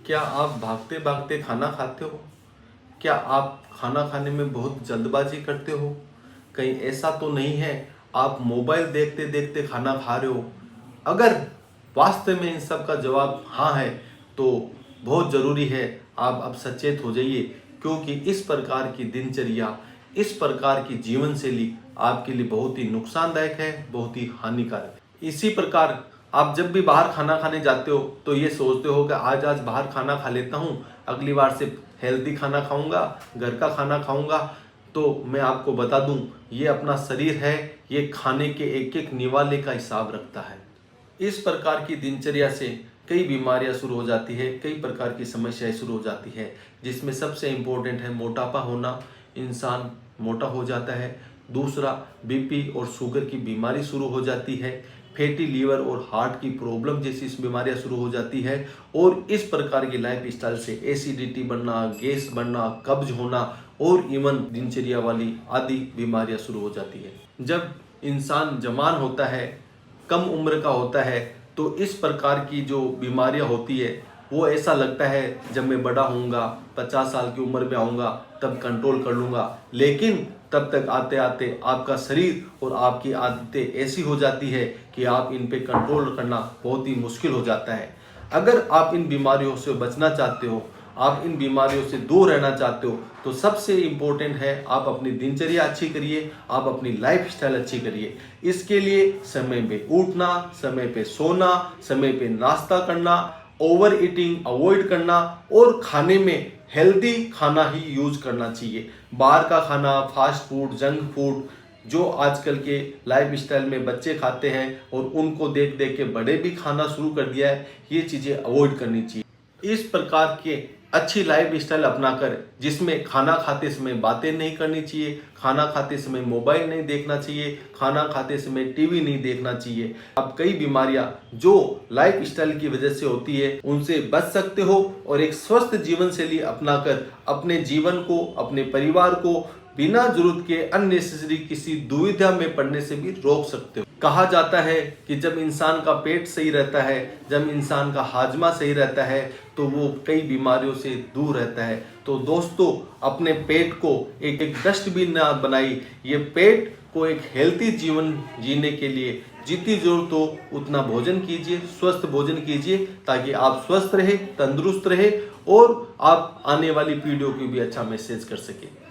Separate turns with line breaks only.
क्या आप भागते भागते खाना खाते हो? क्या आप खाना खाने में बहुत जल्दबाजी करते हो? कहीं ऐसा तो नहीं है आप मोबाइल देखते देखते खाना खा रहे हो? अगर वास्तव में इन सब का जवाब हाँ है तो बहुत ज़रूरी है आप अब सचेत हो जाइए, क्योंकि इस प्रकार की दिनचर्या, इस प्रकार की जीवन शैली आपके लिए बहुत ही नुकसानदायक है, बहुत ही हानिकारक है। इसी प्रकार आप जब भी बाहर खाना खाने जाते हो तो ये सोचते हो कि आज आज बाहर खाना खा लेता हूँ, अगली बार से हेल्दी खाना खाऊंगा, घर का खाना खाऊंगा। तो मैं आपको बता दूं, ये अपना शरीर है, ये खाने के एक एक निवाले का हिसाब रखता है। इस प्रकार की दिनचर्या से कई बीमारियां शुरू हो जाती है, कई प्रकार की समस्याएं शुरू हो जाती है, जिसमें सबसे इम्पोर्टेंट है मोटापा होना। इंसान मोटा हो जाता है। दूसरा, बीपी और शुगर की बीमारी शुरू हो जाती है। फैटी लीवर और हार्ट की प्रॉब्लम जैसी बीमारियां शुरू हो जाती है। और इस प्रकार की लाइफ स्टाइल से एसिडिटी बनना, गैस बनना, कब्ज होना और इवन दिनचर्या वाली आदि बीमारियां शुरू हो जाती है। जब इंसान जवान होता है, कम उम्र का होता है, तो इस प्रकार की जो बीमारियां होती है वो ऐसा लगता है जब मैं बड़ा होऊंगा, 50 साल की उम्र में आऊँगा तब कंट्रोल कर लूँगा। लेकिन तब तक आते आते आपका शरीर और आपकी आदतें ऐसी हो जाती है कि आप इन पे कंट्रोल करना बहुत ही मुश्किल हो जाता है। अगर आप इन बीमारियों से बचना चाहते हो, आप इन बीमारियों से दूर रहना चाहते हो, तो सबसे इम्पोर्टेंट है आप अपनी दिनचर्या अच्छी करिए, आप अपनी लाइफ स्टाइल अच्छी करिए। इसके लिए समय पे उठना, समय पे सोना, समय पे नाश्ता करना, ओवर ईटिंग अवॉइड करना और खाने में हेल्दी खाना ही यूज करना चाहिए। बाहर का खाना, फास्ट फूड, जंक फूड जो आजकल के लाइफ स्टाइल में बच्चे खाते हैं और उनको देख देख के बड़े भी खाना शुरू कर दिया है, ये चीज़ें अवॉइड करनी चाहिए। इस प्रकार के अच्छी लाइफ स्टाइल अपनाकर, जिसमें खाना खाते समय बातें नहीं करनी चाहिए, खाना खाते समय मोबाइल नहीं देखना चाहिए, खाना खाते समय टीवी नहीं देखना चाहिए। अब कई बीमारियां जो लाइफ स्टाइल की वजह से होती है उनसे बच सकते हो और एक स्वस्थ जीवन शैली अपनाकर अपने जीवन को, अपने परिवार को बिना जरूरत के अननेसेसरी किसी दुविधा में पड़ने से भी रोक सकते हो। कहा जाता है कि जब इंसान का पेट सही रहता है, जब इंसान का हाजमा सही रहता है, तो वो कई बीमारियों से दूर रहता है। तो दोस्तों, अपने पेट को एक डस्टबिन ना बनाई, ये पेट को एक हेल्थी जीवन जीने के लिए जितनी जरूरत हो उतना भोजन कीजिए, स्वस्थ भोजन कीजिए, ताकि आप स्वस्थ रहे, तंदुरुस्त रहे और आप आने वाली पीढ़ियों को भी अच्छा मैसेज कर सके।